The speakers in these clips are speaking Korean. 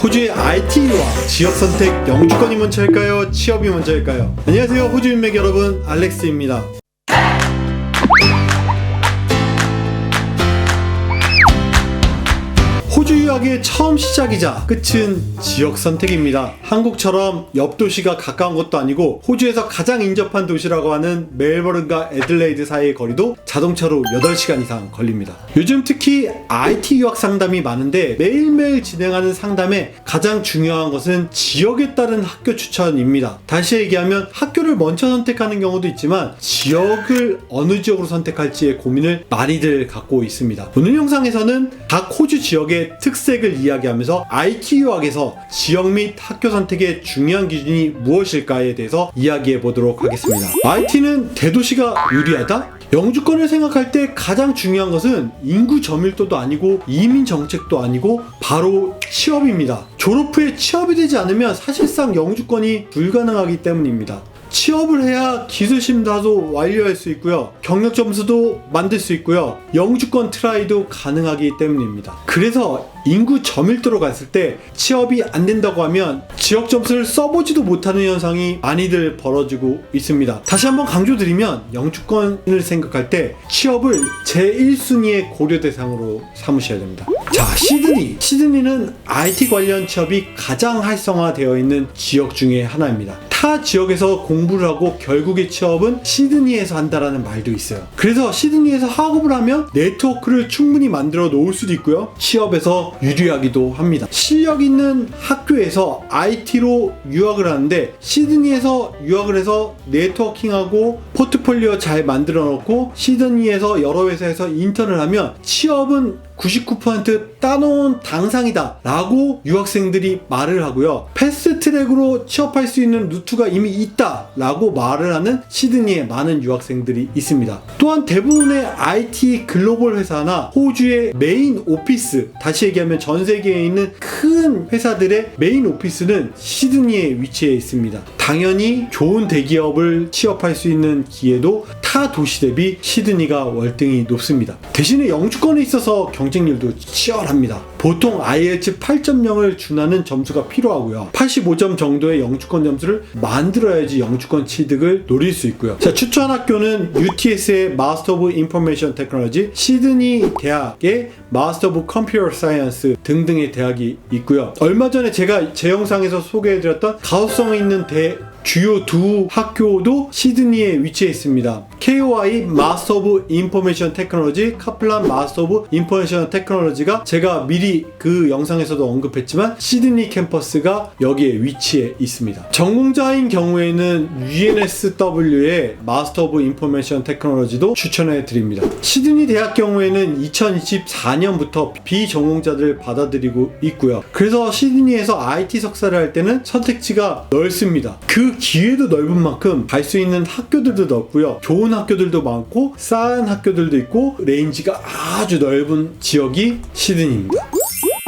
호주의 IT와 지역 선택, 영주권이 먼저일까요? 취업이 먼저일까요? 안녕하세요, 호주 인맥 여러분, 알렉스입니다. 호주 유학의 처음 시작이자 끝은 지역 선택입니다. 한국처럼 옆 도시가 가까운 것도 아니고 호주에서 가장 인접한 도시라고 하는 멜버른과 애들레이드 사이의 거리도 자동차로 8시간 이상 걸립니다. 요즘 특히 IT 유학 상담이 많은데 매일매일 진행하는 상담에 가장 중요한 것은 지역에 따른 학교 추천입니다. 다시 얘기하면 학교를 먼저 선택하는 경우도 있지만 지역을 어느 지역으로 선택할지의 고민을 많이들 갖고 있습니다. 오늘 영상에서는 각 호주 지역의 특색을 이야기하면서 IT 유학에서 지역 및 학교 선택의 중요한 기준이 무엇일까에 대해서 이야기해 보도록 하겠습니다. IT는 대도시가 유리하다? 영주권을 생각할 때 가장 중요한 것은 인구 점유율도 아니고 이민 정책도 아니고 바로 취업입니다. 졸업 후에 취업이 되지 않으면 사실상 영주권이 불가능하기 때문입니다. 취업을 해야 기술 심사도 완료할 수 있고요, 경력 점수도 만들 수 있고요, 영주권 트라이도 가능하기 때문입니다. 그래서 인구 점유율도로 갔을 때 취업이 안 된다고 하면 지역 점수를 써보지도 못하는 현상이 많이들 벌어지고 있습니다. 다시 한번 강조드리면 영주권을 생각할 때 취업을 제1순위의 고려 대상으로 삼으셔야 됩니다. 자, 시드니는 IT 관련 취업이 가장 활성화되어 있는 지역 중에 하나입니다. 타 지역에서 공부를 하고 결국의 취업은 시드니에서 한다라는 말도 있어요. 그래서 시드니에서 학업을 하면 네트워크를 충분히 만들어 놓을 수도 있고요, 취업에서 유리하기도 합니다. 실력 있는 학교에서 IT로 유학을 하는데 시드니에서 유학을 해서 네트워킹하고 포트폴리오 잘 만들어 놓고 시드니에서 여러 회사에서 인턴을 하면 취업은 99% 따놓은 당상이다 라고 유학생들이 말을 하고요, 패스트트랙으로 취업할 수 있는 루트가 이미 있다 라고 말을 하는 시드니에 많은 유학생들이 있습니다. 또한 대부분의 IT 글로벌 회사나 호주의 메인 오피스, 다시 얘기하면 전 세계에 있는 큰 회사들의 메인 오피스는 시드니에 위치해 있습니다. 당연히 좋은 대기업을 취업할 수 있는 기회도 타 도시 대비 시드니가 월등히 높습니다. 대신에 영주권에 있어서 경쟁률도 치열합니다. 보통 IELTS 8.0을 준하는 점수가 필요하고요, 85점 정도의 영주권 점수를 만들어야지 영주권 취득을 노릴 수 있고요. 자, 추천 학교는 UTS의 마스터 오브 인포메이션 테크놀로지, 시드니 대학의 마스터 오브 컴퓨터 사이언스 등등의 대학이 있고요. 얼마 전에 제가 제 영상에서 소개해드렸던 가우성에 있는 주요 두 학교도 시드니에 위치해 있습니다. KOI 마스터 오브 인포메이션 테크놀로지, 카플란 마스터 오브 인포메이션 테크놀로지가 제가 미리 그 영상에서도 언급했지만 시드니 캠퍼스가 여기에 위치해 있습니다. 전공자인 경우에는 UNSW의 마스터 오브 인포메이션 테크놀로지도 추천해 드립니다. 시드니 대학 경우에는 2024년부터 비전공자들을 받아들이고 있고요. 그래서 시드니에서 IT 석사를 할 때는 선택지가 넓습니다. 그 기회도 넓은 만큼 갈 수 있는 학교들도 넓고요, 좋은 학교들도 많고 싼 학교들도 있고 레인지가 아주 넓은 지역이 시드니입니다.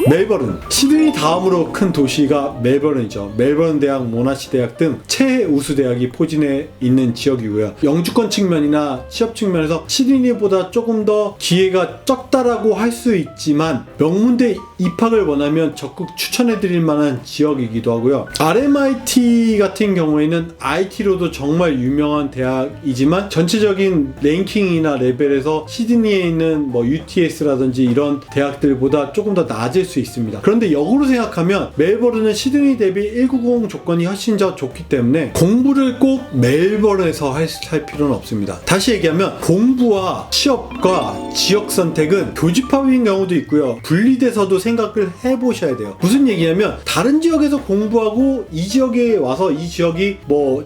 멜버른, 시드니 다음으로 큰 도시가 멜버른이죠. 멜버른 대학, 모나시 대학 등 최우수 대학이 포진해 있는 지역이고요. 영주권 측면이나 취업 측면에서 시드니보다 조금 더 기회가 적다라고 할 수 있지만 명문대 입학을 원하면 적극 추천해드릴 만한 지역이기도 하고요. RMIT 같은 경우에는 IT로도 정말 유명한 대학이지만 전체적인 랭킹이나 레벨에서 시드니에 있는 UTS라든지 이런 대학들보다 조금 더 낮을 수 있습니다. 그런데 역으로 생각하면 멜버른은 시드니 대비 190 조건이 훨씬 더 좋기 때문에 공부를 꼭 멜버른에서 할 필요는 없습니다. 다시 얘기하면 공부와 취업과 지역 선택은 교집합인 경우도 있고요, 분리돼서도 생각을 해보셔야 돼요. 무슨 얘기냐면 다른 지역에서 공부하고 이 지역에 와서 이 지역이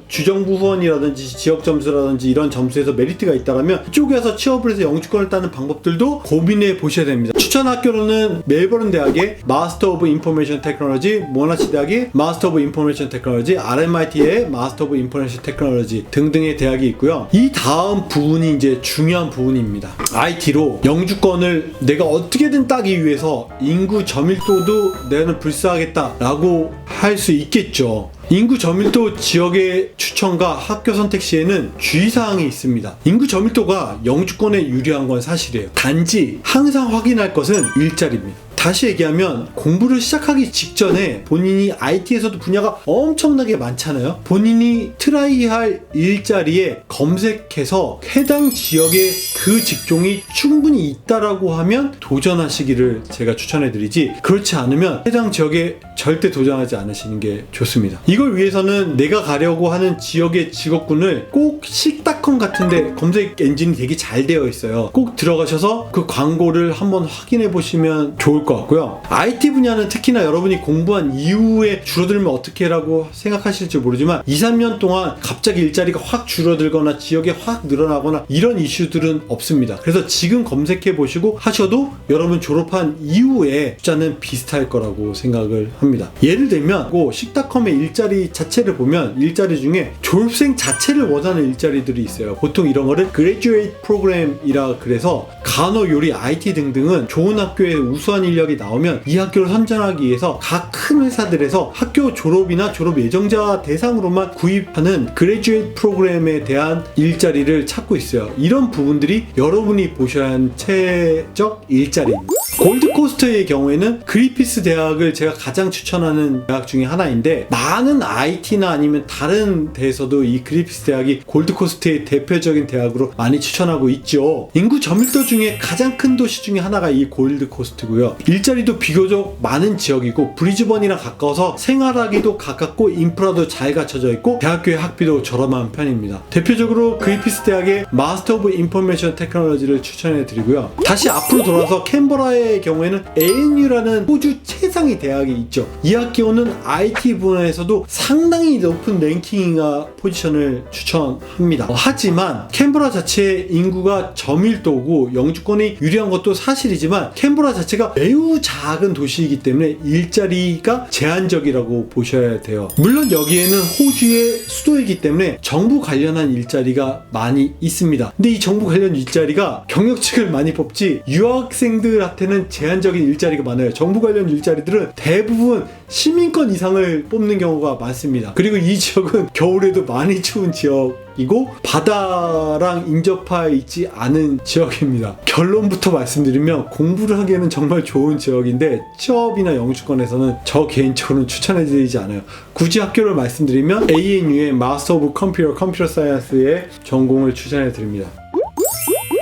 주정부 후원이라든지 지역 점수라든지 이런 점수에서 메리트가 있다면 이쪽에서 취업을 해서 영주권을 따는 방법들도 고민해 보셔야 됩니다. 추천 학교로는 멜버른 대학의 마스터 오브 인포메이션 테크놀로지, 모나시 대학의 마스터 오브 인포메이션 테크놀로지, RMIT의 마스터 오브 인포메이션 테크놀로지 등등의 대학이 있고요. 이 다음 부분이 이제 중요한 부분입니다. IT로 영주권을 내가 어떻게든 따기 위해서 인구 점유율도도 내는 불사하겠다라고 할 수 있겠죠. 인구 점유율도 지역의 추천과 학교 선택 시에는 주의사항이 있습니다. 인구 점유율도가 영주권에 유리한 건 사실이에요. 단지 항상 확인할 것은 일자리입니다. 다시 얘기하면 공부를 시작하기 직전에 본인이 IT에서도 분야가 엄청나게 많잖아요. 본인이 트라이할 일자리에 검색해서 해당 지역에 그 직종이 충분히 있다라고 하면 도전하시기를 제가 추천해드리지, 그렇지 않으면 해당 지역에 절대 도전하지 않으시는 게 좋습니다. 이걸 위해서는 내가 가려고 하는 지역의 직업군을 꼭 식닷컴 같은데 검색 엔진이 되게 잘 되어 있어요. 꼭 들어가셔서 그 광고를 한번 확인해 보시면 좋을 것 같고요. IT 분야는 특히나 여러분이 공부한 이후에 줄어들면 어떻게 라고 생각하실지 모르지만 2-3년 동안 갑자기 일자리가 확 줄어들거나 지역에 확 늘어나거나 이런 이슈들은 없습니다. 그래서 지금 검색해 보시고 하셔도 여러분 졸업한 이후에 숫자는 비슷할 거라고 생각을 합니다. 예를 들면 식닷컴의 일자리 자체를 보면 일자리 중에 졸업생 자체를 원하는 일자리들이 있어요. 보통 이런 거를 Graduate Program이라 그래서 간호, 요리, IT 등등은 좋은 학교에 우수한 인력이 나오면 이 학교를 선정하기 위해서 각 큰 회사들에서 학교 졸업이나 졸업 예정자 대상으로만 구입하는 Graduate 프로그램에 대한 일자리를 찾고 있어요. 이런 부분들이 여러분이 보셔야 하는 최적 일자리입니다. 골드코스트의 경우에는 그리피스 대학을 제가 가장 추천하는 대학 중에 하나인데, 많은 IT나 아니면 다른 데에서도 이 그리피스 대학이 골드코스트의 대표적인 대학으로 많이 추천하고 있죠. 인구 저밀도 중에 가장 큰 도시 중에 하나가 이 골드코스트고요. 일자리도 비교적 많은 지역이고 브리즈번이랑 가까워서 생활하기도 가깝고 인프라도 잘 갖춰져 있고 대학교의 학비도 저렴한 편입니다. 대표적으로 그리피스 대학의 마스터 오브 인포메이션 테크놀로지를 추천해 드리고요. 다시 앞으로 돌아서 캔버라의 경우에는 ANU라는 호주 최상위 대학이 있죠. 이 학교는 IT 분야에서도 상당히 높은 랭킹이나 포지션을 추천합니다. 하지만 캔버라 자체의 인구가 저밀도고 영주권이 유리한 것도 사실이지만 캔버라 자체가 매우 작은 도시이기 때문에 일자리가 제한적이라고 보셔야 돼요. 물론 여기에는 호주의 수도이기 때문에 정부 관련한 일자리가 많이 있습니다. 근데 이 정부 관련 일자리가 경력직을 많이 뽑지 유학생들한테는 제한적인 일자리가 많아요. 정부 관련 일자리들은 대부분 시민권 이상을 뽑는 경우가 많습니다. 그리고 이 지역은 겨울에도 많이 추운 지역이고 바다랑 인접해 있지 않은 지역입니다. 결론부터 말씀드리면 공부를 하기에는 정말 좋은 지역인데 취업이나 영주권에서는 저 개인적으로는 추천해드리지 않아요. 굳이 학교를 말씀드리면 ANU의 마스터 오브 컴퓨터 사이언스의 전공을 추천해드립니다.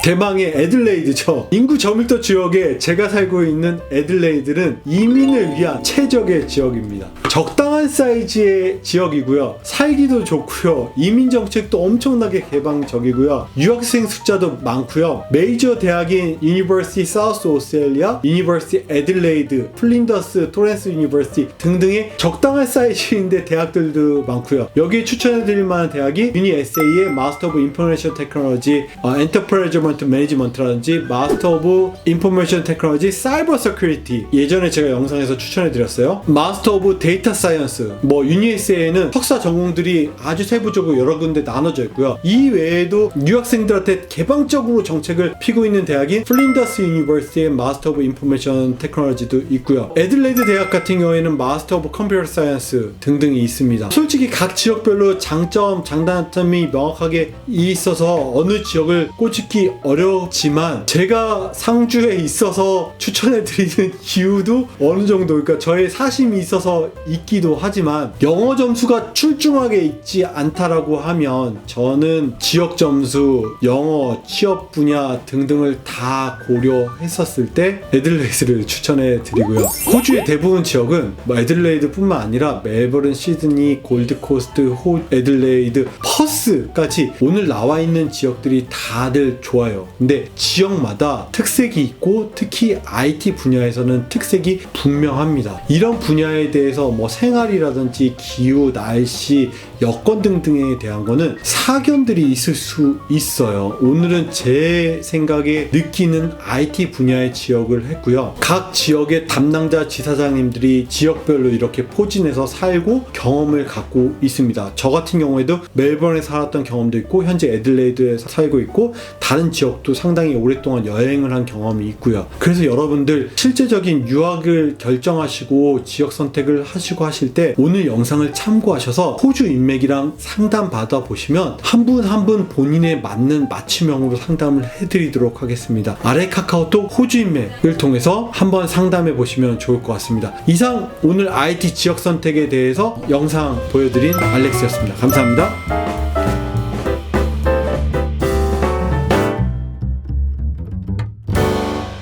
대망의 애들레이드죠. 인구 저밀도 지역에 제가 살고 있는 애들레이드는 이민을 위한 최적의 지역입니다. 적당한 사이즈의 지역이고요. 살기도 좋고요. 이민 정책도 엄청나게 개방적이고요. 유학생 숫자도 많고요. 메이저 대학인 유니버시티 사우스 오스트레일리아, 유니버시티 애들레이드, 플린더스 토렌스 유니버시티 등등의 적당한 사이즈인데 대학들도 많고요. 여기에 추천해드릴 만한 대학이 UniSA의 마스터 오브 인포메이션 테크놀로지, 엔터프라이즈 매니지먼트라든지 마스터 오브 인포메이션 테크놀로지 사이버 세큐리티, 예전에 제가 영상에서 추천해드렸어요. 마스터 오브 데이터 사이언스, UniSA에는 석사 전공들이 아주 세부적으로 여러 군데 나눠져 있고요. 이 외에도 유학생들한테 개방적으로 정책을 피고 있는 대학인 플린더스 유니버시티의 마스터 오브 인포메이션 테크놀로지도 있고요. 애들레이드 대학 같은 경우에는 마스터 오브 컴퓨터 사이언스 등등이 있습니다. 솔직히 각 지역별로 장점, 장단점이 명확하게 있어서 어느 지역을 꽂기 어렵지만 제가 상주에 있어서 추천해드리는 이유도 어느 정도, 그러니까 저의 사심이 있어서 있기도 하지만 영어 점수가 출중하게 있지 않다라고 하면 저는 지역 점수, 영어, 취업 분야 등등을 다 고려했었을 때 애들레이드를 추천해 드리고요. 호주의 대부분 지역은 애들레이드 뿐만 아니라 멜버른, 시드니, 골드코스트, 애들레이드, 퍼스까지 오늘 나와 있는 지역들이 다들 좋아요. 근데 지역마다 특색이 있고 특히 IT 분야에서는 특색이 분명합니다. 이런 분야에 대해서 생활이라든지 기후, 날씨, 여건 등등에 대한 거는 사견들이 있을 수 있어요. 오늘은 제 생각에 느끼는 IT 분야의 지역을 했고요. 각 지역의 담당자 지사장님들이 지역별로 이렇게 포진해서 살고 경험을 갖고 있습니다. 저 같은 경우에도 멜번에 살았던 경험도 있고 현재 애들레이드에서 살고 있고 다른 지역도 상당히 오랫동안 여행을 한 경험이 있고요. 그래서 여러분들 실제적인 유학을 결정하시고 지역 선택을 하시고 하실 때 오늘 영상을 참고하셔서 호주 인맥이랑 상담 받아 보시면 한 분 한 분 본인에 맞는 맞춤형으로 상담을 해드리도록 하겠습니다. 아래 카카오톡 호주 인맥을 통해서 한번 상담해 보시면 좋을 것 같습니다. 이상 오늘 IT 지역 선택에 대해서 영상 보여드린 알렉스였습니다. 감사합니다.